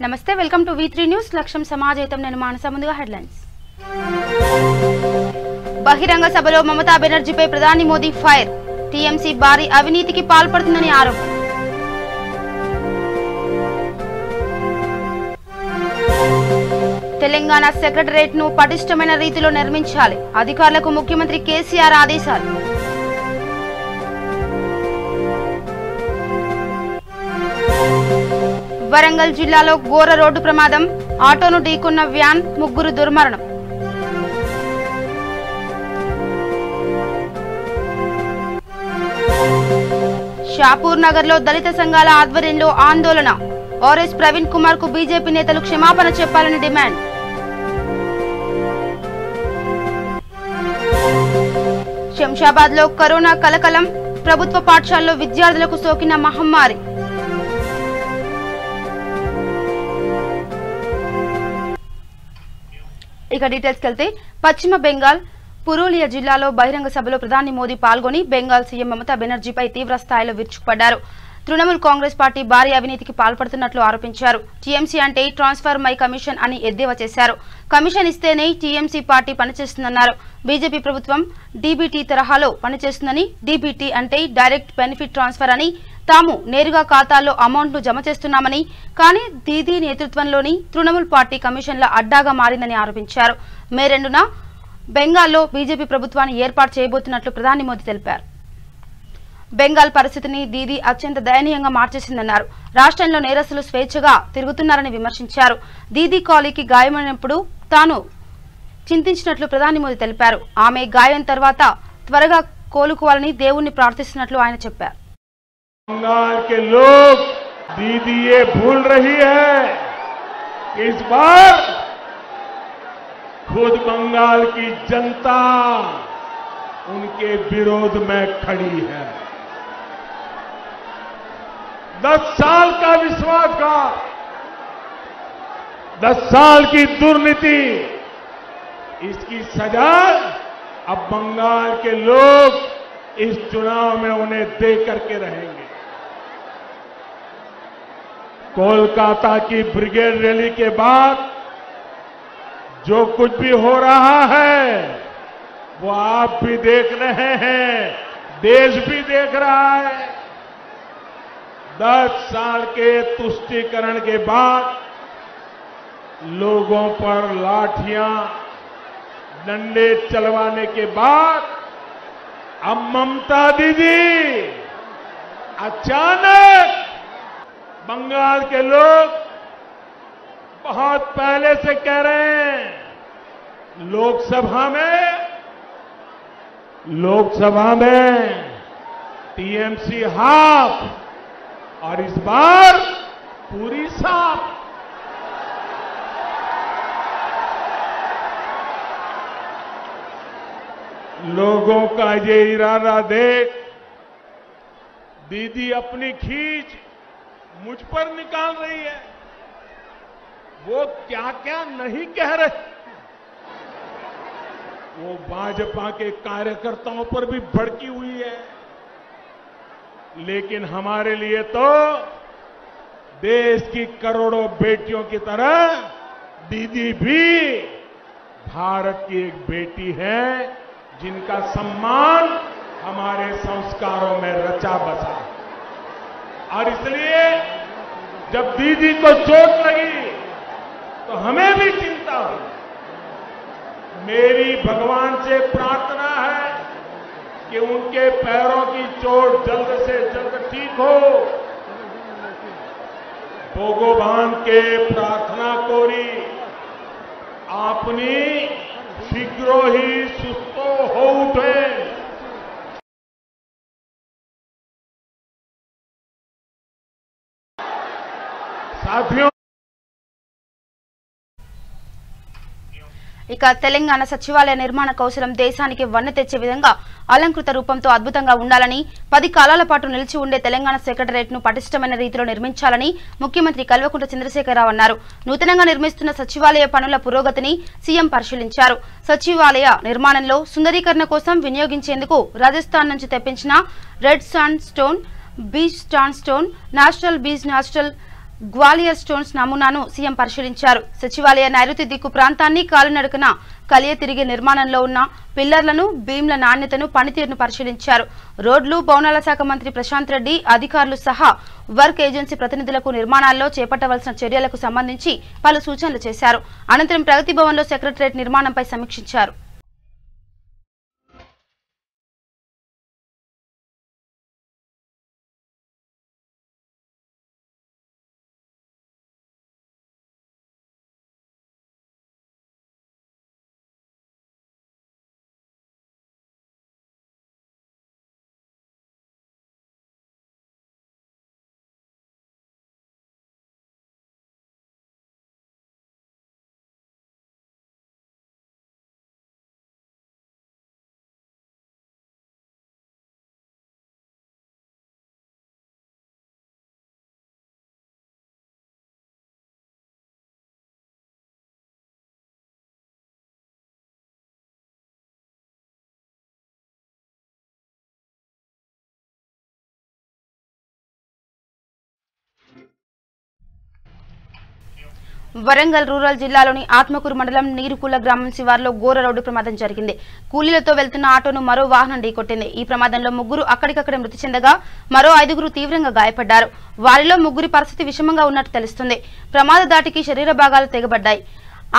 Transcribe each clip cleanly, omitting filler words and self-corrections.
నమస్తే welcome to V3 news లక్ష్యం సమాజేతం నేను మానస ముందుగా హెడ్లైన్స్ బహిరంగ సభలో మమతా బెనర్జీపై ప్రధాని మోదీ ఫైర్ టీఎంసీ భారీ అవినీతికి పాల్పడుతుందని ఆరోపణ తెలంగాణ సెక్రటరేట్ ను పటిష్టమైన రీతిలో నిర్మించాలి అధికారులకు ముఖ్యమంత్రి కేసీఆర్ ఆదేశాలు వరంగల్ జిల్లాలో ఘోర రోడ్డు ప్రమాదం ఆటోను ఢీకొన్న వ్యాన్ ముగ్గురు దుర్మరణం షాపూర్ నగర్ లో దళిత సంఘాల ఆధ్వర్యంలో ఆందోళన ఆర్ఎస్ ప్రవీణ్ కుమార్ కు బీజేపీ నేతలు క్షమాపణ చెప్పాలని డిమాండ్ శంషాబాద్ లో కరోనా కలకలం ప్రభుత్వ పాఠశాలలో విద్యార్థులకు సోకిన మహమ్మారి ఇక డీటెయిల్స్ కెళ్తే పశ్చిమ బెంగాల్ పురూలియా జిల్లాలో బహిరంగ సభలో ప్రధాని మోదీ పాల్గొని బెంగాల్ సీఎం మమతా బెనర్జీపై తీవ్ర స్థాయిలో విరుచుకుపడ్డారు. తృణమూల్ కాంగ్రెస్ పార్టీ భారీ అవినీతికి పాల్పడుతున్నట్లు ఆరోపించారు. టీఎంసీ అంటే ట్రాన్స్ఫర్ మై కమిషన్ అని ఎద్దేవా చేశారు. కమిషన్ ఇస్తేనే టీఎంసీ పార్టీ పనిచేస్తుందన్నారు. బీజేపీ ప్రభుత్వం డీబీటీ తరహాలో పనిచేస్తుందని, డీబీటీ అంటే డైరెక్ట్ బెనిఫిట్ ట్రాన్స్ఫర్ అని, తాము నేరుగా ఖాతాల్లో అమౌంట్ను జమ చేస్తున్నామని, కానీ దీదీ నేతృత్వంలోని తృణమూల్ పార్టీ కమిషన్ల అడ్డాగా మారిందని ఆరోపించారు. మే 2న బెంగాల్లో బీజేపీ ప్రభుత్వాన్ని ఏర్పాటు చేయబోతున్నట్లు ప్రధాని మోదీ తెలిపారు. బెంగాల్ పరిస్థితిని దీదీ అత్యంత దయనీయంగా మార్చేసిందన్నారు. రాష్ట్రంలో నేరస్తులు స్వేచ్ఛగా తిరుగుతున్నారని విమర్శించారు. దీదీ కాలికి గాయమైనప్పుడు తాను చింతించినట్లు ప్రధాని మోదీ తెలిపారు. ఆమె గాయం తర్వాత త్వరగా కోలుకోవాలని దేవుణ్ణి ప్రార్థిస్తున్నట్లు ఆయన చెప్పారు. बंगाल के लोग दीदी ये भूल रही है कि इस बार खुद बंगाल की जनता उनके विरोध में खड़ी है। 10 साल का विश्वासघात, 10 साल की दुर्नीति, इसकी सजा अब बंगाल के लोग इस चुनाव में उन्हें दे करके रहेंगे। कोलकाता की ब्रिगेड रैली के बाद जो कुछ भी हो रहा है वो आप भी देख रहे हैं, देश भी देख रहा है। 10 साल के तुष्टीकरण के बाद लोगों पर लाठियां डंडे चलवाने के बाद अब ममता दीदी अचानक बंगाल के लोग बहुत पहले से कह रहे हैं, लोकसभा में टीएमसी हाफ और इस बार पूरी साफ। लोगों का ये इरादा देख दीदी अपनी खींच मुझ पर निकाल रही है। वो क्या क्या नहीं कह रहे, वो भाजपा के कार्यकर्ताओं पर भी भड़की हुई है। लेकिन हमारे लिए तो देश की करोड़ों बेटियों की तरह दीदी भी भारत की एक बेटी है जिनका सम्मान हमारे संस्कारों में रचा बसा। और इसलिए जब दीदी को चोट लगी तो हमें भी चिंता हुई। मेरी भगवान से प्रार्थना है कि उनके पैरों की चोट जल्द से जल्द ठीक हो। भगवान के प्रार्थना कोरी आपनी शीघ्र ही सुस्त हो उठे। साथियों, ఇక తెలంగాణ సచివాలయ నిర్మాణ కౌశలం దేశానికి వన్నె తెచ్చే విధంగా అలంకృత రూపంతో అద్భుతంగా ఉండాలని, 10 కాలాల పాటు నిలిచి ఉండే తెలంగాణ సెక్రటరేట్ ను పటిష్టమైన రీతిలో నిర్మించాలని ముఖ్యమంత్రి కల్వకుంట్ల చంద్రశేఖరరావు అన్నారు. నూతనంగా నిర్మిస్తున్న సచివాలయ పనుల పురోగతిని సీఎం పరిశీలించారు. సచివాలయ నిర్మాణంలో సుందరీకరణ కోసం వినియోగించేందుకు రాజస్థాన్ నుంచి తెప్పించిన red sand stone, beach sand stone, natural beach natural Gwalior stones నమూనాను సీఎం పరిశీలించారు. సచివాలయ నైరుతి దిక్కు ప్రాంతాన్ని కాలినడకన కలియ తిరిగే నిర్మాణంలో ఉన్న పిల్లర్లను, బీమ్ల నాణ్యతను, పనితీరును పరిశీలించారు. రోడ్లు, భవనాల శాఖ మంత్రి ప్రశాంత్ రెడ్డి అధికారులు సహా వర్క్ ఏజెన్సీ ప్రతినిధులకు నిర్మాణాల్లో చేపట్టవలసిన చర్యలకు సంబంధించి పలు సూచనలు చేశారు. అనంతరం ప్రగతి భవన్లో సెక్రటరేట్ నిర్మాణంపై సమీక్షించారు. వరంగల్ రూరల్ జిల్లాలోని ఆత్మకూరు మండలం నీరుకుల గ్రామం శివార్లో ఘోర రోడ్డు ప్రమాదం జరిగింది. కూలీలతో వెళ్తున్న ఆటోను మరో వాహనం ఢీకొట్టింది. ఈ ప్రమాదంలో 3 అక్కడికక్కడే మృతి చెందగా మరో 5 తీవ్రంగా గాయపడ్డారు. వారిలో 3 పరిస్థితి విషమంగా ఉన్నట్టు తెలుస్తుంది. ప్రమాద దాటికి శరీర భాగాలు తెగబడ్డాయి.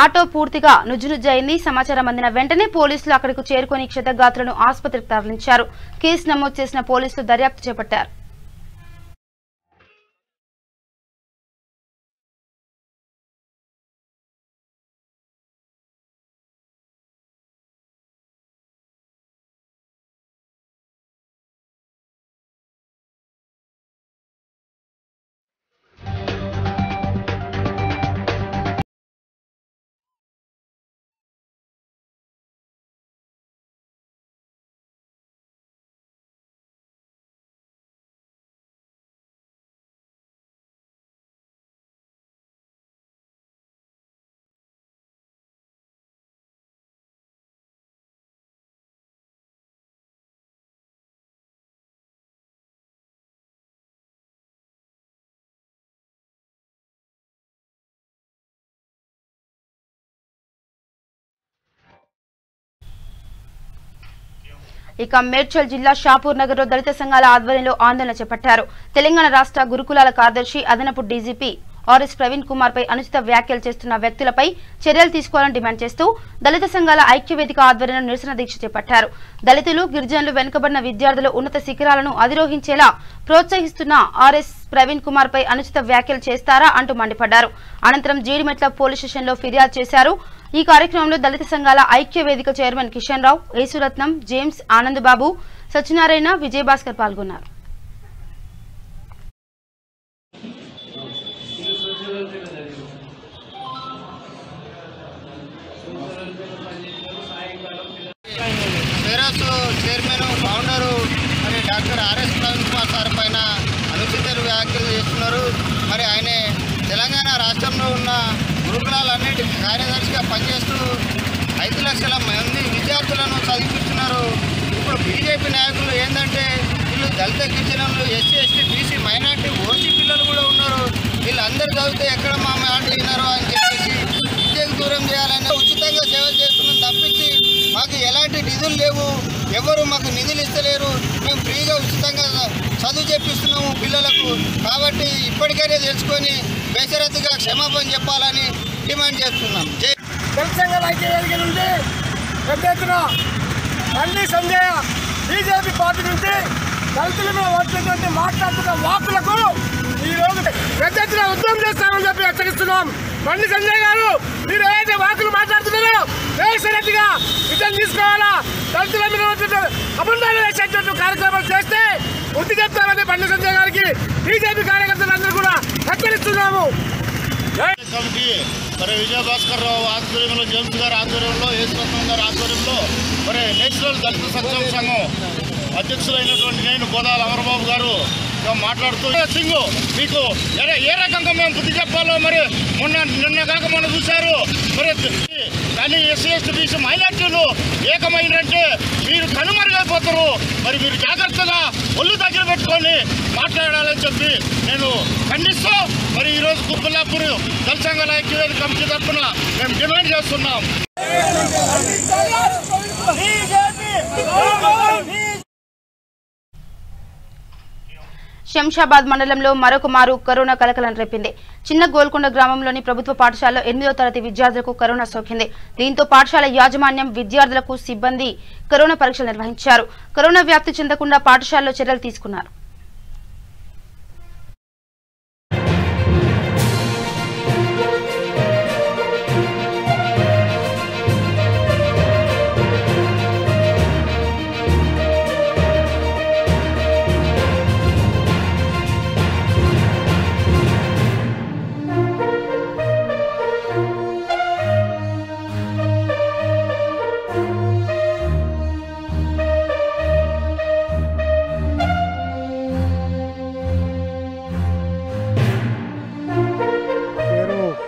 ఆటో పూర్తిగా నుజ్జునుజ్జయింది. సమాచారం అందిన వెంటనే పోలీసులు అక్కడకు చేరుకుని క్షతగాత్రులను ఆసుపత్రికి తరలించారు. కేసు నమోదు చేసిన పోలీసులు దర్యాప్తు చేపట్టారు. ఇక మేడ్చల్ జిల్లా షాపూర్ నగర్లో దళిత సంఘాల ఆధ్వర్యంలో ఆందోళన చేపట్టారు. తెలంగాణ రాష్ట్ర గురుకులాల కార్యదర్శి అదనపు డీజీపీ ఆర్ఎస్ ప్రవీణ్ కుమార్ పై అనుచిత వ్యాఖ్యలు చేస్తున్న వ్యక్తులపై చర్యలు తీసుకోవాలని డిమాండ్ చేస్తూ దళిత సంఘాల ఐక్యవేదిక ఆధ్వర్యంలో నిరసన దీక్ష చేపట్టారు. దళితులు, గిరిజనులు, వెనుకబడిన విద్యార్థులు ఉన్నత శిఖరాలను అధిరోహించేలా ప్రోత్సహిస్తున్న ఆర్ఎస్ ప్రవీణ్ కుమార్ పై అనుచిత వ్యాఖ్యలు చేస్తారా అంటూ మండిపడ్డారు. అనంతరం జీడిమెట్ల పోలీస్ స్టేషన్లో ఫిర్యాదు చేశారు. ఈ కార్యక్రమంలో దళిత సంఘాల ఐక్యవేదిక చైర్మన్ కిషన్ రావు, యేసురత్నం, జేమ్స్, ఆనందబాబు, సత్యనారాయణ, విజయభాస్కర్ పాల్గొన్నారు. చైర్మన్, ఫౌండరు మరి doctor RS Praveen Kumar sir పైన అనుచిత వ్యాఖ్యలు చేస్తున్నారు. మరి ఆయన తెలంగాణ రాష్ట్రంలో ఉన్న గురుకులాలన్నిటి కార్యదర్శిగా పనిచేస్తూ 5 లక్షల మంది విద్యార్థులను చదివిస్తున్నారు. ఇప్పుడు బీజేపీ నాయకులు ఏంటంటే వీళ్ళు దళిత గిరిజనులు, SC, ST, BC, minority, OC పిల్లలు కూడా ఉన్నారు. వీళ్ళందరూ చదివితే ఎక్కడ మా మాట విన్నారు అని చెప్పేసి విద్యకు దూరం చేయాలని ఉచితంగా సేవలు చేస్తున్నాం తప్పించి మాకు ఎలాంటి నిధులు లేవు, ఎవరు మాకు నిధులు ఇస్తలేరు. మేము ఫ్రీగా ఉచితంగా చదువు చెప్పిస్తున్నాము పిల్లలకు. కాబట్టి ఇప్పటికైనా తెలుసుకొని బేషరతుగా క్షమాపణ చెప్పాలని డిమాండ్ చేస్తున్నాం. దళిత సంఘాల ఐక్యవేదిక నుండి పెద్ద ఎత్తున బండి సంజయ్ బీజేపీ పార్టీ నుంచి దళితుల మీద వచ్చినటువంటి మాట్లాడుతున్న వాకులకు ఈరోజు పెద్ద ఎత్తున ఉద్యమం చేస్తామని చెప్పి హెచ్చరిస్తున్నాం. బండి సంజయ్ గారు, మీరు ఏదైతే వాకులు మాట్లాడుతున్నారో బేషరతుగా రిటర్న్ తీసుకోవాలా. దళితుల మీద అబద్ధాలు వేసేటట్టు కార్యక్రమాలు చేస్తే వృత్తి చెప్తామని బండి సంజయ్ గారికి బీజేపీ కార్యకర్తలందరూ కూడా హెచ్చరిస్తున్నాము. కమిటీ మరి విజయభాస్కర్ రావు ఆధ్వర్యంలో, జేమ్స్ గారి ఆధ్వర్యంలో, యేసురత్నం గారి ఆధ్వర్యంలో మరి నేషనల్ దళిత సంక్షేమ సంఘం అధ్యక్షులైనటువంటి నేను గోదాల అమరబాబు గారు మాట్లాడుతూ, సింగ్ మీకు ఏ రకంగా మేము బుద్ధి చెప్పాలో మరి నిన్న కాక మొన్న చూశారు. మరి కానీ ఎస్సీ ఎస్టీ బీసీ మైనార్టీలు ఏకమైనంటే మీరు కనుమరుగైపోతారు. మరి మీరు జాగ్రత్తగా ఒళ్ళు దగ్గర పెట్టుకొని మాట్లాడాలని చెప్పి నేను ఖండిస్తూ మరి ఈరోజు కుత్బుల్లాపూర్ దళిత సంఘాల ఐక్యవేదిక కమిటీ తరఫున మేము డిమాండ్ చేస్తున్నాం. శంషాబాద్ మండలంలో మరొక మారు కరోనా కలకలం రేపింది. చిన్న గోల్కొండ గ్రామంలోని ప్రభుత్వ పాఠశాలలో 8వ తరగతి విద్యార్థులకు కరోనా సోకింది. దీంతో పాఠశాల యాజమాన్యం విద్యార్థులకు సిబ్బంది కరోనా పరీక్షలు నిర్వహించారు. కరోనా వ్యాప్తి చెందకుండా పాఠశాలలో చర్యలు తీసుకున్నారు.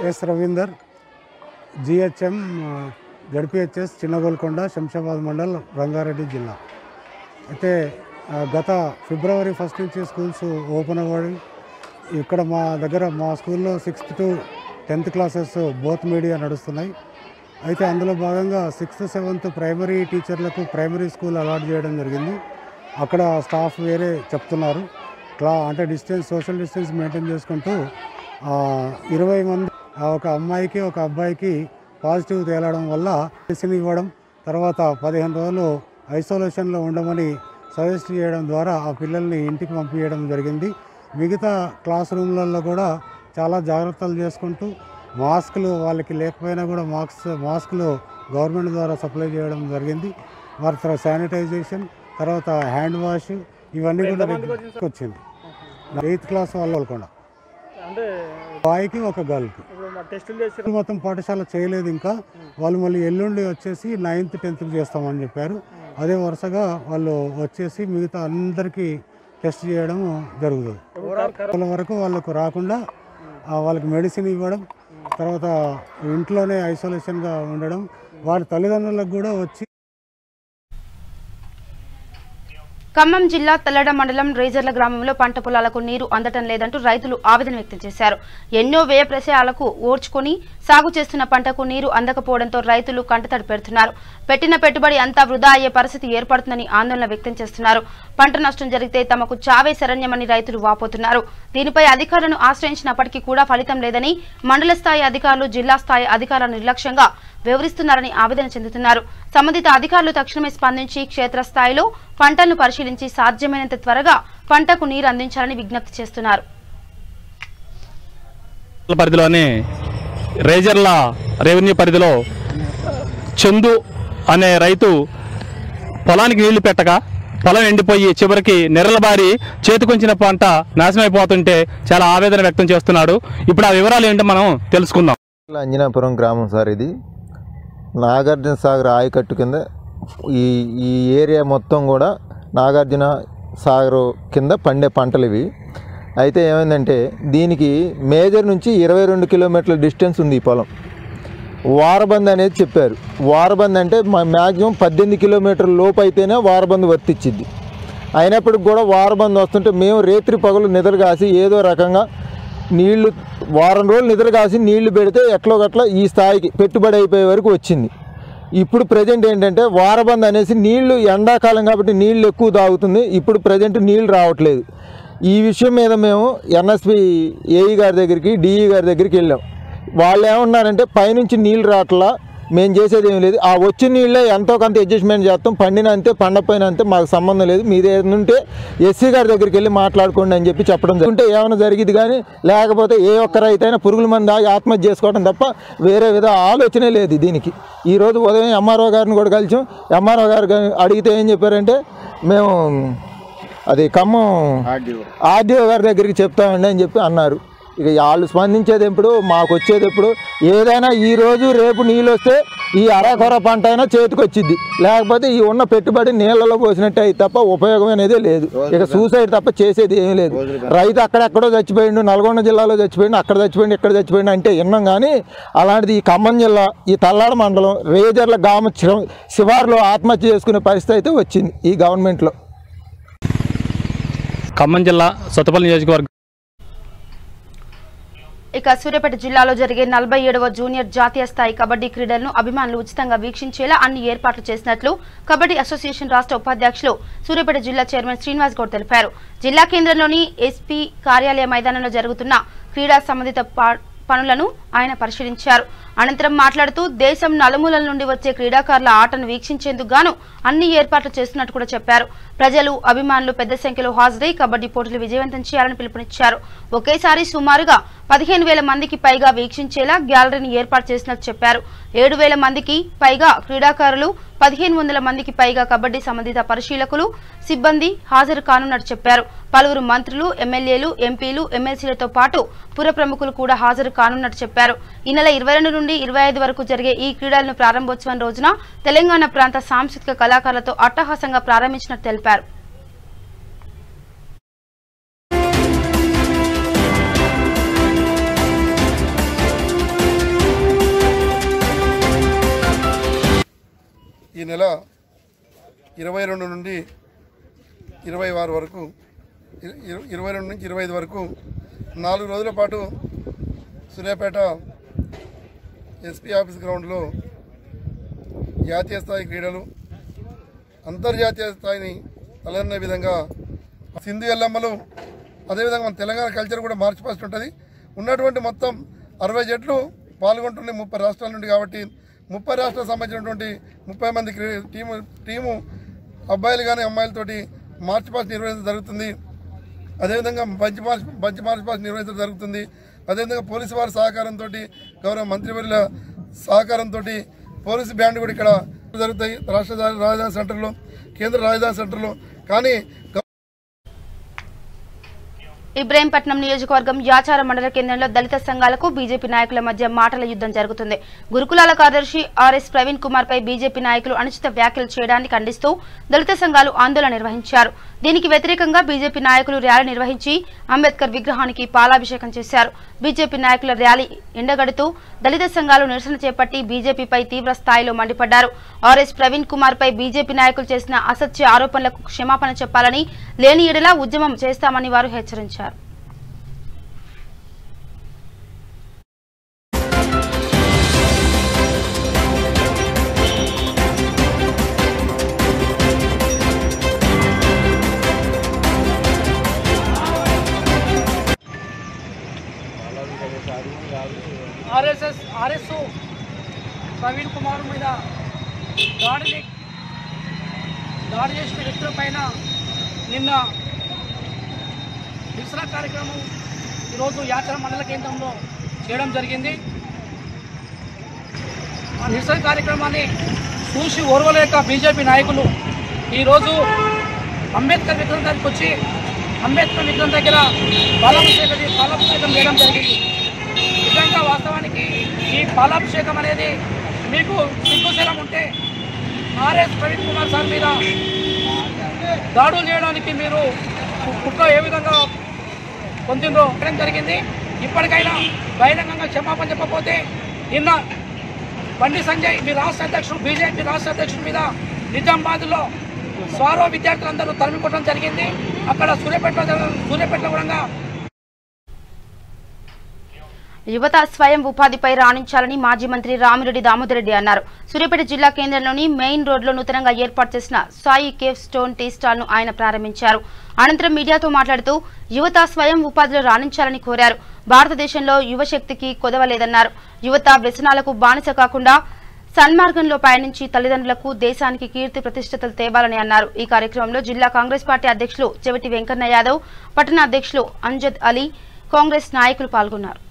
ఎస్ రవీందర్, జిహెచ్ఎం జడ్పిహెచ్ఎస్ చిన్న గోల్కొండ, శంషాబాద్ మండల్, రంగారెడ్డి జిల్లా. అయితే గత ఫిబ్రవరి 1 నుంచి స్కూల్స్ ఓపెన్ అవ్వడం, ఇక్కడ మా దగ్గర మా స్కూల్లో 6th to 10th classes both media నడుస్తున్నాయి. అయితే అందులో భాగంగా 6th, 7th ప్రైమరీ టీచర్లకు ప్రైమరీ స్కూల్ అలాట్ చేయడం జరిగింది. అక్కడ స్టాఫ్ వేరే చెప్తున్నారు. అంటే సోషల్ డిస్టెన్స్ మెయింటైన్ చేసుకుంటూ 20 మంది, ఒక అమ్మాయికి ఒక అబ్బాయికి పాజిటివ్ తేలడం వల్ల మెడిసిన్ ఇవ్వడం, తర్వాత 15 రోజులు ఐసోలేషన్లో ఉండమని సజెస్ట్ చేయడం ద్వారా ఆ పిల్లల్ని ఇంటికి పంపించడం జరిగింది. మిగతా క్లాస్ రూమ్లలో కూడా చాలా జాగ్రత్తలు చేసుకుంటూ మాస్కులు వాళ్ళకి లేకపోయినా కూడా మాస్కులు గవర్నమెంట్ ద్వారా సప్లై చేయడం జరిగింది. వారి తర్వాత శానిటైజేషన్, తర్వాత హ్యాండ్ వాష్ ఇవన్నీ కూడా వచ్చింది. 8th క్లాస్ వాళ్ళు కూడా బాయ్కి ఒక గర్ల్కి మొత్తం పాఠశాల చేయలేదు. ఇంకా వాళ్ళు మళ్ళీ ఎల్లుండి వచ్చేసి 9th, 10th చేస్తామని చెప్పారు. అదే వరుసగా వాళ్ళు వచ్చేసి మిగతా అందరికీ టెస్ట్ చేయడం జరుగుతుంది. వాళ్ళ వరకు వాళ్ళకు రాకుండా వాళ్ళకి మెడిసిన్ ఇవ్వడం, తర్వాత ఇంట్లోనే ఐసోలేషన్గా ఉండడం, వారి తల్లిదండ్రులకు కూడా వచ్చి. ఖమ్మం జిల్లా తల్లడ మండలం రేజర్ల గ్రామంలో పంట పొలాలకు నీరు అందటం లేదంటూ రైతులు ఆవేదన వ్యక్తం చేశారు. ఎన్నో వ్యయ ప్రయాసాలకు ఓర్చుకొని సాగు చేస్తున్న పంటకు నీరు అందకపోవడంతో రైతులు కంటతడి పెడుతున్నారు. పెట్టిన పెట్టుబడి అంతా వృధా అయ్యే పరిస్థితి ఏర్పడుతుందని ఆందోళన వ్యక్తం చేస్తున్నారు. పంట నష్టం జరిగితే తమకు చావే శరణ్యమని రైతులు వాపోతున్నారు. దీనిపై అధికారులను ఆశ్రయించినప్పటికీ కూడా ఫలితం లేదని, మండల స్థాయి అధికారులు జిల్లా స్థాయి అధికారుల నిర్లక్ష్యంగా వివరిస్తున్నారని ఆవేదన చెందుతున్నారు. సంబంధిత అధికారులు తక్షణమే స్పందించి క్షేత్రస్థాయిలో పంటలను పరిశీలించి సాధ్యమైనంత త్వరగా పంటకు నీరు అందించాలని విజ్ఞప్తి చేస్తున్నారు. పరిధిలోని రేజర్ల రెవెన్యూ పరిధిలో చందు అనే రైతు పొలానికి నీళ్లు పెట్టక పొలం ఎండిపోయి చివరికి నెర్రలబారి చేతికొంచిన పంట నాశనం అయిపోతుంటే చాలా ఆవేదన వ్యక్తం చేస్తున్నాడు. ఇప్పుడు ఆ వివరాలు ఏంటో మనం తెలుసుకుందాం. అంజనాపురం గ్రామం సార్, ఇది నాగార్జున సాగర్ ఆయకట్టు కింద ఈ ఏరియా మొత్తం కూడా నాగార్జున సాగర్ కింద పండే పంటలు ఇవి. అయితే ఏమైందంటే దీనికి మేజర్ నుంచి 22 కిలోమీటర్ల డిస్టెన్స్ ఉంది ఈ పొలం. వారబంద్ అనేది చెప్పారు. వారబంద్ అంటే మ్యాక్సిమం 18 కిలోమీటర్ల లోపు అయితేనే వారబంద్ వర్తిచ్చిద్ది. అయినప్పటికి కూడా వారబంద్ వస్తుంటే మేము రేత్రి పగలు నిద్ర కాసి ఏదో రకంగా నీళ్లు వారం రోజులు నిద్ర కాసి నీళ్లు పెడితే ఎట్లో గట్లా ఈ స్థాయికి పెట్టుబడి అయిపోయే వరకు వచ్చింది. ఇప్పుడు ప్రజెంట్ ఏంటంటే వారబంద్ అనేసి నీళ్లు ఎండాకాలం కాబట్టి నీళ్లు ఎక్కువ తాగుతుంది. ఇప్పుడు ప్రజెంట్ నీళ్లు రావట్లేదు. ఈ విషయం మీద మేము ఎన్ఎస్పి ఏఈ గారి దగ్గరికి, డిఈ గారి దగ్గరికి వెళ్ళాం. వాళ్ళు ఏమన్నారంటే పైనుంచి నీళ్ళు రావట్లా, మేము చేసేది ఏం లేదు, ఆ వచ్చిన నీళ్ళే ఎంతో కొంత అడ్జస్ట్మెంట్ చేస్తాం, పండిన అంతే పండపోయిన అంతే, మాకు సంబంధం లేదు, మీది ఏదంటే ఎస్సీ గారి దగ్గరికి వెళ్ళి మాట్లాడుకోండి అని చెప్పి చెప్పడం జరుగుతుంటే ఏమైనా జరిగింది. కానీ లేకపోతే ఏ ఒక్క రైతైనా పురుగుల మంది ఆత్మహత్య చేసుకోవడం తప్ప వేరే విధ ఆలోచనే లేదు దీనికి. ఈరోజు ఉదయం ఎంఆర్ఓ గారిని కూడా కలిసాం. ఎంఆర్ఓ గారు అడిగితే ఏం చెప్పారంటే మేము అది ఖమ్మం ఆర్డీఓ గారి దగ్గరికి చెప్తామండి అని చెప్పి అన్నారు. ఇక వాళ్ళు స్పందించేది ఎప్పుడు, మాకు వచ్చేది ఎప్పుడు, ఏదైనా ఈరోజు రేపు నీళ్ళు వస్తే ఈ అరకొర పంట అయినా చేతికి వచ్చింది, లేకపోతే ఈ ఉన్న పెట్టుబడి నీళ్ళలో పోసినట్టే అయి తప్ప ఉపయోగం అనేది లేదు. ఇక సూసైడ్ తప్ప చేసేది ఏమీ లేదు. రైతు అక్కడెక్కడో చచ్చిపోయిండు, నల్గొండ జిల్లాలో చచ్చిపోయిండు, అక్కడ చచ్చిపోయిండు, ఇక్కడ చచ్చిపోయిండు అంటే విన్నాం. కానీ అలాంటిది ఈ ఖమ్మం జిల్లా ఈ తల్లాడ మండలం రేజర్ల గ్రామ శివారులో ఆత్మహత్య చేసుకునే పరిస్థితి అయితే వచ్చింది ఈ గవర్నమెంట్లో. ఖమ్మం జిల్లా సత్తుపల్లి నియోజకవర్గం. ఇక సూర్యాపేట జిల్లాలో జరిగే 47వ జూనియర్ జాతీయ స్థాయి కబడ్డీ క్రీడలను అభిమానులు ఉచితంగా వీక్షించేలా అన్ని ఏర్పాట్లు చేసినట్లు కబడ్డీ అసోసియేషన్ రాష్ట్ర ఉపాధ్యక్షులు సూర్యాపేట జిల్లా చైర్మన్ శ్రీనివాస్ గౌడ్ తెలిపారు. జిల్లా కేంద్రంలోని ఎస్పీ కార్యాలయ మైదానంలో జరుగుతున్న క్రీడా సంబంధిత పనులను ఆయన పరిశీలించారు. అనంతరం మాట్లాడుతూ దేశం నలుమూలల నుండి వచ్చే క్రీడాకారుల ఆటను వీక్షించేందుకు గాను అన్ని ఏర్పాట్లు చేస్తున్నట్టు కూడా చెప్పారు. ప్రజలు అభిమానులు పెద్ద సంఖ్యలో హాజరై కబడ్డీ పోటీలు విజయవంతం చేయాలని పిలుపునిచ్చారు. ఒకేసారి సుమారుగా 15,000 మందికి పైగా వీక్షించేలా గ్యాలరీని ఏర్పాటు చేసినట్టు చెప్పారు. 7,000 మందికి పైగా క్రీడాకారులు, 1,500 మందికి పైగా కబడ్డీ సంబంధిత పరిశీలకులు, సిబ్బంది హాజరు కానున్నట్టు చెప్పారు. పలువురు మంత్రులు, ఎమ్మెల్యేలు, ఎంపీలు, ఎమ్మెల్సీలతో పాటు పుర ప్రముఖులు కూడా హాజరు కానున్నట్టు చెప్పారు. ఈ నెల 22 నుండి 25 వరకు జరిగే ఈ క్రీడలను ప్రారంభోత్సవం రోజున తెలంగాణ ప్రాంత సాంస్కృతిక కళాకారులతో అట్టహాసంగా ప్రారంభించినట్టు తెలిపారు. ఈ నెల 22 నుండి 26 వరకు 22 నుంచి 25 వరకు 4 రోజుల పాటు సూర్యాపేట ఎస్పీ ఆఫీస్ గ్రౌండ్లో జాతీయ స్థాయి క్రీడలు, అంతర్జాతీయ స్థాయిని తలెన్నే విధంగా సింధు ఎల్లమ్మలు, అదేవిధంగా మన తెలంగాణ కల్చర్ కూడా మార్చి పాస్ట్ ఉంటుంది. ఉన్నటువంటి మొత్తం 60 జట్లు పాల్గొంటున్నాయి 30 రాష్ట్రాల నుండి. కాబట్టి 30 రాష్ట్రాలకు సంబంధించినటువంటి 30 మంది టీము అబ్బాయిలు కానీ అమ్మాయిలతోటి మార్చ్ పాస్ట్ నిర్వహించడం జరుగుతుంది. అదేవిధంగా బంచ్ మార్చ్ పాస్ట్ నిర్వహించడం జరుగుతుంది. అదేవిధంగా పోలీసు వారి సహకారంతో, గౌరవ మంత్రివర్యుల సహకారంతో పోలీసు బ్యాండ్ కూడా ఇక్కడ జరుగుతాయి రాష్ట్ర రాజధాని సెంటర్లో, కేంద్ర రాజధాని సెంటర్లో. కానీ ఇబ్రహీంపట్నం నియోజకవర్గం యాచారం మండల కేంద్రంలో దళిత సంఘాలకు బీజేపీ నాయకుల మధ్య మాటల యుద్ధం జరుగుతుంది. గురుకులాల కార్యదర్శి ఆర్ఎస్ ప్రవీణ్ కుమార్ పై బీజేపీ నాయకులు అనుచిత వ్యాఖ్యలు చేయడాన్ని ఖండిస్తూ దళిత సంఘాలు ఆందోళన నిర్వహించారు. దీనికి వ్యతిరేకంగా బీజేపీ నాయకులు ర్యాలీ నిర్వహించి అంబేద్కర్ విగ్రహానికి పాలాభిషేకం చేశారు. బీజేపీ నాయకుల ర్యాలీ ఎండగడుతూ దళిత సంఘాలు నిరసన చేపట్టి బీజేపీపై తీవ్ర స్థాయిలో మండిపడ్డారు. ఆర్ఎస్ ప్రవీణ్ కుమార్ పై బీజేపీ నాయకులు చేసిన అసత్య ఆరోపణలకు క్షమాపణ చెప్పాలని, లేని ఎడలా ఉద్యమం చేస్తామని వారు హెచ్చరించారు. ఆర్ఎస్ ప్రవీణ్ కుమార్ మీద దాడి చేసిన వ్యక్తుల పైన నిన్న నిరసన కార్యక్రమం ఈరోజు యాచారం మండల కేంద్రంలో చేయడం జరిగింది. ఆ నిరసన కార్యక్రమాన్ని చూసి ఓర్వలేక బీజేపీ నాయకులు ఈరోజు అంబేద్కర్ విగ్రహం దగ్గరికి వచ్చి అంబేద్కర్ విగ్రహం దగ్గర పాలాభిషేకం చేయడం జరిగింది. నిజంగా వాస్తవానికి ఈ పాలాభిషేకం అనేది మీకు సిగ్గుశలం ఉంటే ఆర్ఎస్ ప్రవీణ్ కుమార్ సార్ మీద దాడులు చేయడానికి మీరు కుట్ర ఏ విధంగా పొందిందో జరిగింది. ఇప్పటికైనా బహిరంగంగా క్షమాపణ చెప్పకపోతే నిన్న బండి సంజయ్ మీ రాష్ట్ర అధ్యక్షుడు బీజేపీ రాష్ట్ర అధ్యక్షుడి మీద నిజామాబాద్లో స్వారో విద్యార్థులందరూ తరిమి కొట్టడం జరిగింది. అక్కడ సూర్యాపేటలో కూడా యువత స్వయం ఉపాధిపై రాణించాలని మాజీ మంత్రి రామిరెడ్డి దామోదరెడ్డి అన్నారు. సూర్యాపేట జిల్లా కేంద్రంలోని మెయిన్ రోడ్లో నూతనంగా ఏర్పాటు చేసిన Sai cafe stone tea stall ను ఆయన ప్రారంభించారు. అనంతరం మీడియాతో మాట్లాడుతూ యువత స్వయం ఉపాధిలో రాణించాలని కోరారు. భారతదేశంలో యువశక్తికి కొదవలేదన్నారు. యువత వ్యసనాలకు బానిస కాకుండా సన్మార్గంలో పయనించి తల్లిదండ్రులకు దేశానికి కీర్తి ప్రతిష్టతలు తేవాలని అన్నారు. ఈ కార్యక్రమంలో జిల్లా కాంగ్రెస్ పార్టీ అధ్యక్షులు చెవిటి వెంకన్న యాదవ్, పట్టణ అధ్యక్షులు అంజద్ అలీ, కాంగ్రెస్ నాయకులు పాల్గొన్నారు.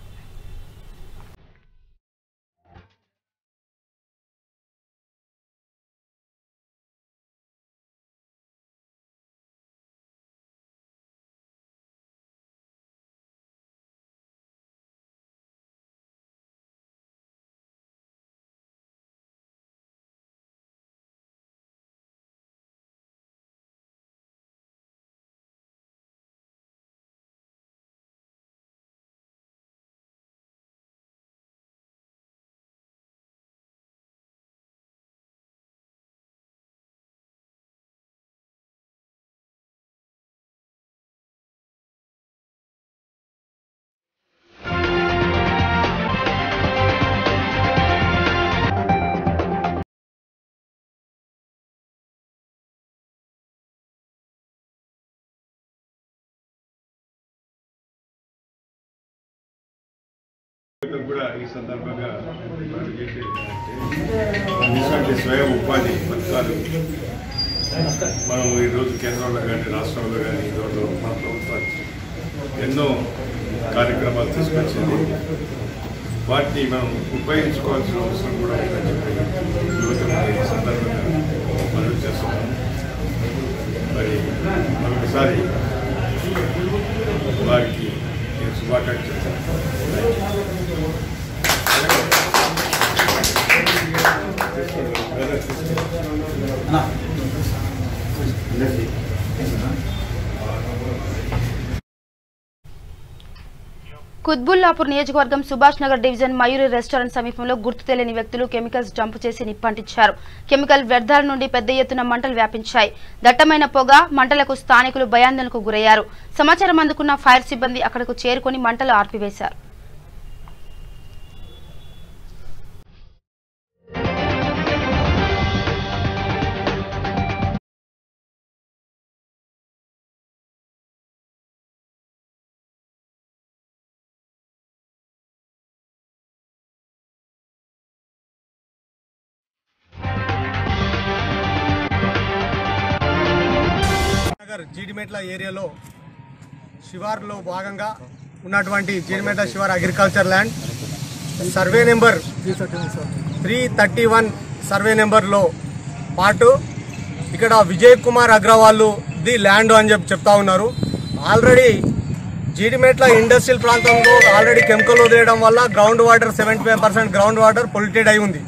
కూడా ఈ సందర్భంగా మనం చేసేది ఇటువంటి స్వయం ఉపాధి పథకాలు మనం ఈరోజు కేంద్రంలో కానీ రాష్ట్రంలో కానీ ఈరోజు మన ప్రభుత్వం ఎన్నో కార్యక్రమాలు తీసుకొచ్చింది. వాటిని మనం ఉపయోగించుకోవాల్సిన అవసరం కూడా ఉందని చెప్పి యువతకు ఈ సందర్భంగా మనం చేస్తున్నాం. మరి మరొకసారి వారికి నేను శుభాకాంక్షలు కుత్బుల్లాపూర్ నియోజకవర్గం సుభాష్ నగర్ డివిజన్ మయూరి రెస్టారెంట్ సమీపంలో గుర్తు తెలియని వ్యక్తులు కెమికల్స్ డంప్ చేసి నిప్పంటించారు. కెమికల్ వ్యర్థాల నుండి పెద్ద ఎత్తున మంటలు వ్యాపించాయి. దట్టమైన పొగ మంటలకు స్థానికులు భయాందోళనకు గురయ్యారు. సమాచారం అందుకున్న ఫైర్ సిబ్బంది అక్కడకు చేరుకుని మంటలు ఆర్పివేశారు. జీడిమెట్ల ఏరియాలో శివార్లో భాగంగా ఉన్నటువంటి జీడిమెట్ల శివార్ agriculture land survey number 331 survey నెంబర్లో పాటు ఇక్కడ విజయ్ కుమార్ అగ్రవాల్ ది ల్యాండ్ అని చెప్తా ఉన్నారు. ఆల్రెడీ జీడిమెట్ల ఇండస్ట్రియల్ ప్రాంతంలో ఆల్రెడీ కెమికల్ వదిలేయడం వల్ల ground water 75% ground water polluted అయి ఉంది.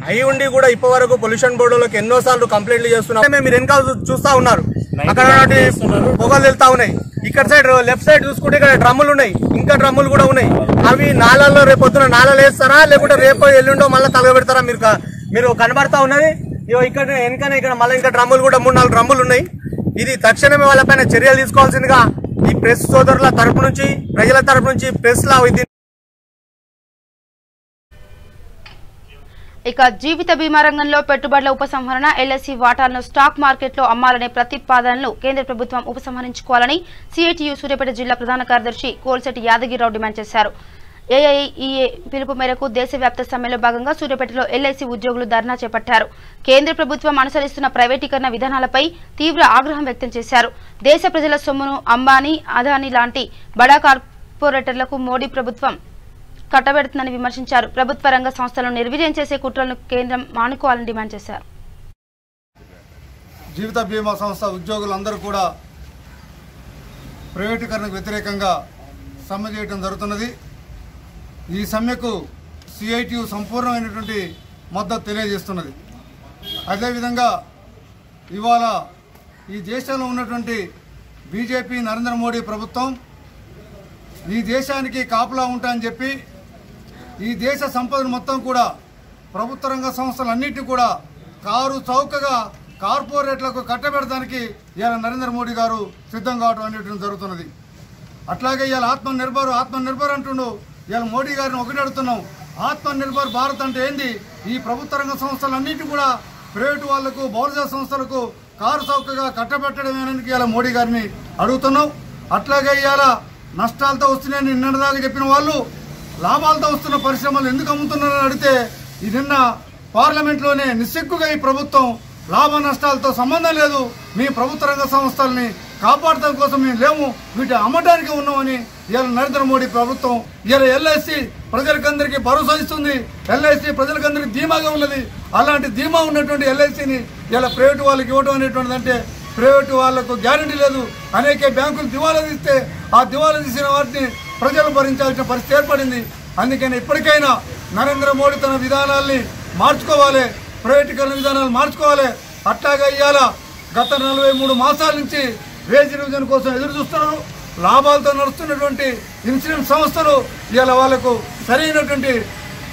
అయి ఉండి కూడా ఇప్పటివరకు పొల్యూషన్ బోర్డులోకి ఎన్నోసార్లు కంప్లైంట్లు చేస్తున్నాం. మీరు వెనకాల చూస్తా ఉన్నారు, అక్కడ పొగలు వెళ్తా ఉన్నాయి. ఇక్కడ సైడ్ లెఫ్ట్ సైడ్ చూసుకుంటే ఇక్కడ డ్రమ్ములు ఉన్నాయి, ఇంకా డ్రమ్ములు కూడా ఉన్నాయి. అవి నాళాల్లో రేపు పొద్దున నాళాలు వేస్తారా లేకుంటే రేపు ఎల్లుండో మళ్ళీ తగలబెడతారా మీరు కనబడతా ఉన్నది. ఇక్కడ వెనకనే ఇక్కడ మళ్ళీ ఇంకా డ్రమ్ములు కూడా 3-4 డ్రమ్ములు ఉన్నాయి. ఇది తక్షణమే వాళ్ళపైన చర్యలు తీసుకోవాల్సిందిగా ఈ ప్రెస్ సోదరుల తరపు నుంచి, ప్రజల తరపు నుంచి ప్రెస్ లా ఇక జీవిత బీమా రంగంలో పెట్టుబడుల ఉపసంహరణ, ఎల్ఐసి వాటాలను స్టాక్ మార్కెట్లో అమ్మాలనే ప్రతిపాదనలు కేంద్ర ప్రభుత్వం ఉపసంహరించుకోవాలని సిఐటియు సూర్యాపేట జిల్లా ప్రధాన కార్యదర్శి కోల్శెట్టి యాదగిరిరావు డిమాండ్ చేశారు. ఏఐఈఏ పిలుపు మేరకు దేశవ్యాప్త సమ్మెలో భాగంగా సూర్యాపేటలో ఎల్ఐసి ఉద్యోగులు ధర్నా చేపట్టారు. కేంద్ర ప్రభుత్వం అనుసరిస్తున్న ప్రైవేటీకరణ విధానాలపై తీవ్ర ఆగ్రహం వ్యక్తం చేశారు. దేశ ప్రజల సొమ్మును అంబానీ, అదానీ లాంటి బడా కార్పొరేటర్లకు మోడీ ప్రభుత్వం కట్టబెడుతుందని విమర్శించారు. ప్రభుత్వ రంగ సంస్థలను నిర్వీర్యం చేసే కుట్రలను కేంద్రం మానుకోవాలని డిమాండ్ చేశారు. జీవిత బీమా సంస్థ ఉద్యోగులందరూ కూడా ప్రైవేటీకరణకు వ్యతిరేకంగా సమ్మె చేయడం జరుగుతున్నది. ఈ సమ్మెకు సిఐటియు సంపూర్ణమైనటువంటి మద్దతు తెలియజేస్తున్నది. అదేవిధంగా ఇవాళ ఈ దేశంలో ఉన్నటువంటి బీజేపీ నరేంద్ర మోడీ ప్రభుత్వం ఈ దేశానికి కాపలా ఉంటాయని చెప్పి ఈ దేశ సంపదను మొత్తం కూడా ప్రభుత్వ రంగ సంస్థలన్నిటి కూడా కారు చౌకగా కార్పొరేట్లకు కట్టబెడడానికి ఇవాళ నరేంద్ర మోడీ గారు సిద్ధం కావడం అనేటువంటి జరుగుతున్నది. అట్లాగే ఇవాళ ఆత్మనిర్భర్ అంటుండు. ఇవాళ మోడీ గారిని ఒకటి అడుగుతున్నాం, ఆత్మనిర్భర్ భారత్ అంటే ఏంది? ఈ ప్రభుత్వ రంగ సంస్థలన్నిటి కూడా ప్రైవేటు వాళ్లకు, బహుళ సంస్థలకు కారు చౌకగా కట్టబెట్టడమేనని ఇవాళ మోడీ గారిని అడుగుతున్నాం. అట్లాగే ఇవాళ నష్టాలతో వస్తున్నాయని నిన్నదాకా చెప్పిన వాళ్ళు లాభాలతో వస్తున్న పరిశ్రమలు ఎందుకు అమ్ముతున్నారని అడిగితే ఈ నిన్న పార్లమెంట్లోనే నిస్సిగ్గుగా ఈ ప్రభుత్వం లాభ నష్టాలతో సంబంధం లేదు, మీ ప్రభుత్వ రంగ సంస్థల్ని కాపాడటం కోసం మేము లేము, వీటి అమ్మటానికి ఉన్నామని ఇవాళ నరేంద్ర మోడీ ప్రభుత్వం ఇవాళ ఎల్ఐసి ప్రజలకందరికీ భరోసా ఇస్తుంది. ఎల్ఐసి ప్రజలకందరికీ ధీమాగా ఉన్నది. అలాంటి ధీమా ఉన్నటువంటి ఎల్ఐసిని ఇలా ప్రైవేటు వాళ్ళకి ఇవ్వడం అనేటువంటిది అంటే ప్రైవేటు వాళ్లకు గ్యారంటీ లేదు. అనేక బ్యాంకులు దివాలా తీస్తే ఆ దివాలా తీసిన వాటిని ప్రజలు భరించాల్సిన పరిస్థితి ఏర్పడింది. అందుకని ఇప్పటికైనా నరేంద్ర మోడీ తన విధానాల్ని మార్చుకోవాలి, ప్రైవేటీకరణ విధానాలు మార్చుకోవాలి. అట్లాగే ఇవాళ గత 43 మాసాల నుంచి వేజ్ రివిజన్ కోసం ఎదురు చూస్తున్నారు. లాభాలతో నడుస్తున్నటువంటి ఇన్సూరెన్స్ సంస్థలు ఇవాళ వాళ్లకు సరైనటువంటి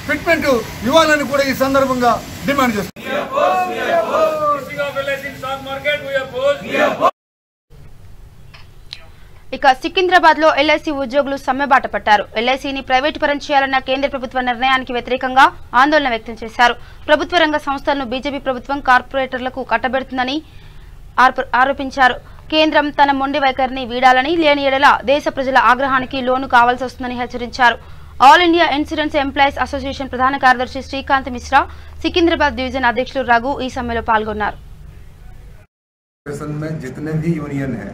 ఫిట్మెంట్ ఇవ్వాలని కూడా ఈ సందర్భంగా డిమాండ్ చేస్తున్నారు. ఇక సికింద్రాబాద్ లో ఎల్ఐసి ఉద్యోగులు సమ్మెబాట పట్టారు. ఎల్ఐసిని ప్రైవేటు పరం చేయాలన్న కేంద్ర ప్రభుత్వ నిర్ణయానికి వ్యతిరేకంగా ఆందోళన వ్యక్తం చేశారు. ప్రభుత్వ రంగ సంస్థలను బీజేపీ ప్రభుత్వం కార్పొరేటర్లకు కట్టబెడుతుందని ఆరోపించారు. కేంద్రం తన మొండి వైఖరిని వీడాలని, లేని ఎడల దేశ ప్రజల ఆగ్రహానికి లోను కావాల్సి వస్తుందని హెచ్చరించారు. All India insurance employees association ప్రధాన కార్యదర్శి శ్రీకాంత్ మిశ్రా, సికింద్రాబాద్ డివిజన్ అధ్యక్షులు రఘు ఈ సమ్మెలో పాల్గొన్నారు. जितने भी यूनियन है,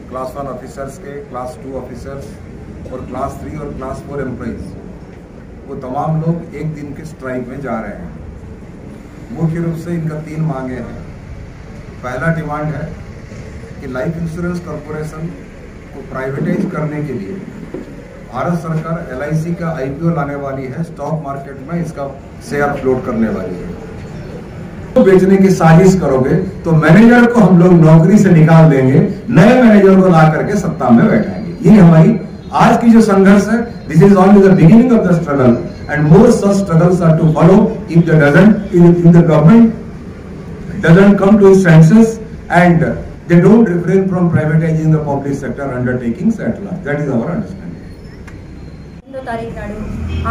क्लास 1 ऑफिसर्स के, क्लास 2 ऑफिसर्स और क्लास 3 और क्लास 4 एम्प्लॉइज, वो तमाम लोग एक दिन के स्ट्राइक में जा रहे हैं. मुख्य रूप से इनका 3 मांगे हैं. पहला डिमांड है कि लाइफ इंश्योरेंस कॉरपोरेशन को प्राइवेटाइज करने के लिए भारत सरकार LIC का IPO लाने वाली है. स्टॉक मार्केट में इसका शेयर फ्लोट करने वाली है. तो बेचने की साजिश करोगे तो मैनेजर को हम लोग नौकरी से निकाल देंगे, नए मैनेजर को ला करके सत्ता में बैठाएंगे. ये हमारी आज की जो संघर्ष है. This is only the beginning of the struggle and more such struggles are to follow if the doesn't in the government doesn't come to its senses and they don't refrain from privatizing the public sector undertakings at large. That is our understanding.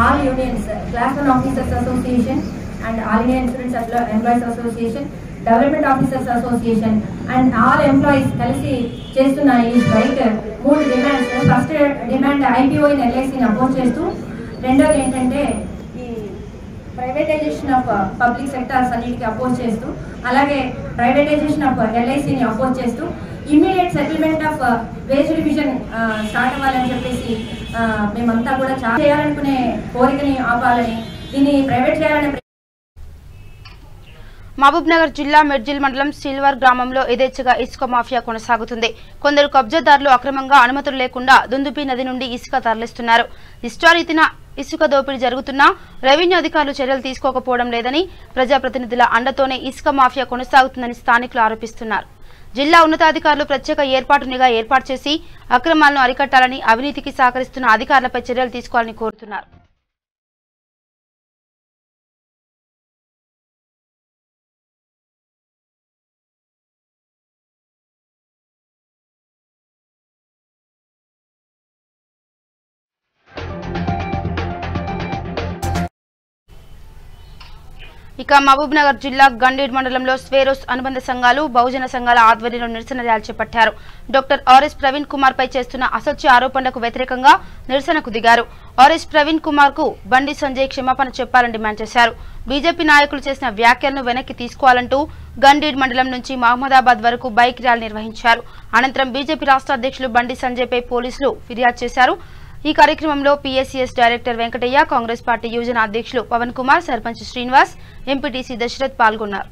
All unions, Class 1 Officers Association and All India Insurance Employees Association, Development Officers Association and all employees కలిసి చేస్తున్న ఈ strike 3 demands. First demand IPO in LIC ని oppose చేస్తూ, రెండోది ఏంటంటే privatisation of public sectors అన్నిటికీ oppose చేస్తూ, అలాగే ప్రైవేటైజేషన్ ఆఫ్ LIC ని అపోజ్ చేస్తూ immediate settlement of veg revision start అవ్వాలని చెప్పేసి మేమంతా కూడా చేయాలనుకునే కోరికని ఆపాలని, దీన్ని ప్రైవేట్ చేయాలనే. మహబూబ్నగర్ జిల్లా మెడ్జిల్ మండలం సిల్వర్ గ్రామంలో యథేచ్ఛగా ఇసుక మాఫియా కొనసాగుతుంది. కొందరు కబ్జాదారులు అక్రమంగా అనుమతులు లేకుండా దుందుపి నది నుండి ఇసుక తరలిస్తున్నారు. ఇష్టారీతిన ఇసుక దోపిడీ జరుగుతున్నా రెవెన్యూ అధికారులు చర్యలు తీసుకోకపోవడం లేదని, ప్రజాప్రతినిధుల అండతోనే ఇసుక మాఫియా కొనసాగుతుందని స్థానికులు ఆరోపిస్తున్నారు. జిల్లా ఉన్నతాధికారులు ప్రత్యేక నిఘా ఏర్పాటు చేసి అక్రమాలను అరికట్టాలని, అవినీతికి సహకరిస్తున్న అధికారులపై చర్యలు తీసుకోవాలని కోరుతున్నారు. ఇక మహబూబ్నగర్ జిల్లా గండీడ్ మండలంలో స్వేరోస్ అనుబంధ సంఘాలు, బహుజన సంఘాల ఆధ్వర్యంలో నిరసన ర్యాలీ చేపట్టారు. డాక్టర్ RS ప్రవీణ్ కుమార్ పై చేస్తున్న అసత్య ఆరోపణలకు వ్యతిరేకంగా నిరసనకు దిగారు. RS ప్రవీణ్ కుమార్ కు బండి సంజయ్ క్షమాపణ చెప్పాలని డిమాండ్ చేశారు. బీజేపీ నాయకులు చేసిన వ్యాఖ్యలను వెనక్కి తీసుకోవాలంటూ గండీడ్ మండలం నుంచి మహమ్మదాబాద్ వరకు బైక్ ర్యాలీ నిర్వహించారు. అనంతరం బీజేపీ రాష్ట్ర అధ్యక్షులు బండి సంజయ్ పై పోలీసులు ఫిర్యాదు చేశారు. ఈ కార్యక్రమంలో PSCS director Venkataiah, Congress party యువజన అధ్యక్షులు పవన్ కుమార్, సర్పంచ్ శ్రీనివాస్, ఎంపీటీసీ దశరథ్ పాల్గొన్నారు.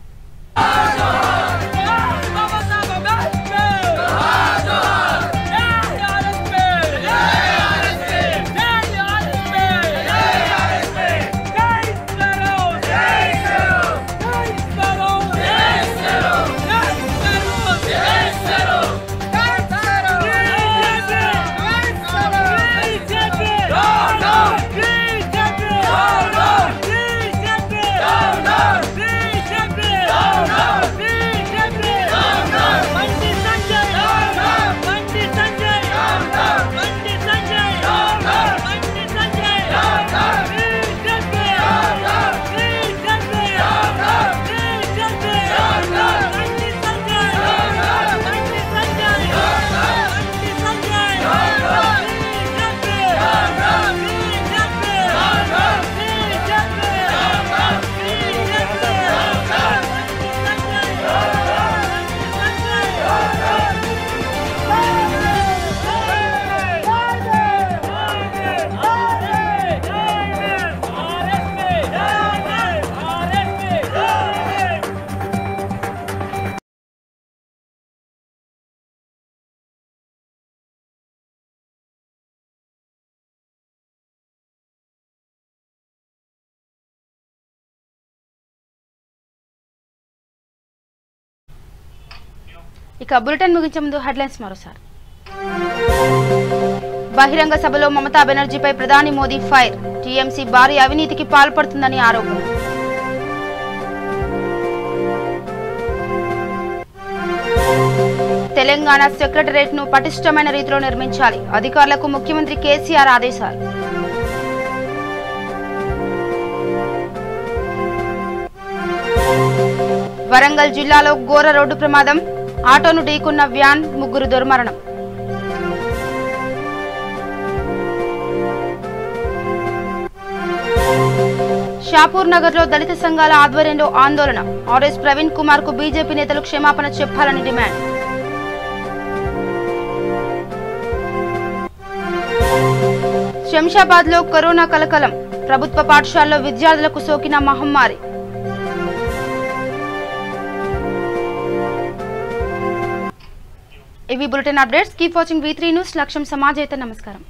ఇక బులెటిన్ ముగించే ముందు హెడ్లైన్స్ మరోసారి. బహిరంగ సభలో మమతా బెనర్జీపై ప్రధాని మోదీ ఫైర్, టీఎంసీ భారీ అవినీతికి పాల్పడుతుందని ఆరోపణ. తెలంగాణ సెక్రటరేట్ ను పటిష్టమైన రీతిలో నిర్మించాలి, అధికారులకు ముఖ్యమంత్రి కేసీఆర్ ఆదేశాలు. వరంగల్ జిల్లాలో ఘోర రోడ్డు ప్రమాదం, ఆటోను ఢీకొన్న వ్యాన్, 3 దుర్మరణం. షాపూర్ నగర్ లో దళిత సంఘాల ఆధ్వర్యంలో ఆందోళన. ఆర్ఎస్ ప్రవీణ్ కుమార్ కు బీజేపీ నేతలు క్షమాపణ చెప్పాలని డిమాండ్. శంషాబాద్ లో కరోనా కలకలం. ప్రభుత్వ పాఠశాలలో విద్యార్థులకు సోకిన మహమ్మారి. ఇవి bulletin updates. Keep watching V3 news. లక్ష్యం సమాజైతే. నమస్కారం.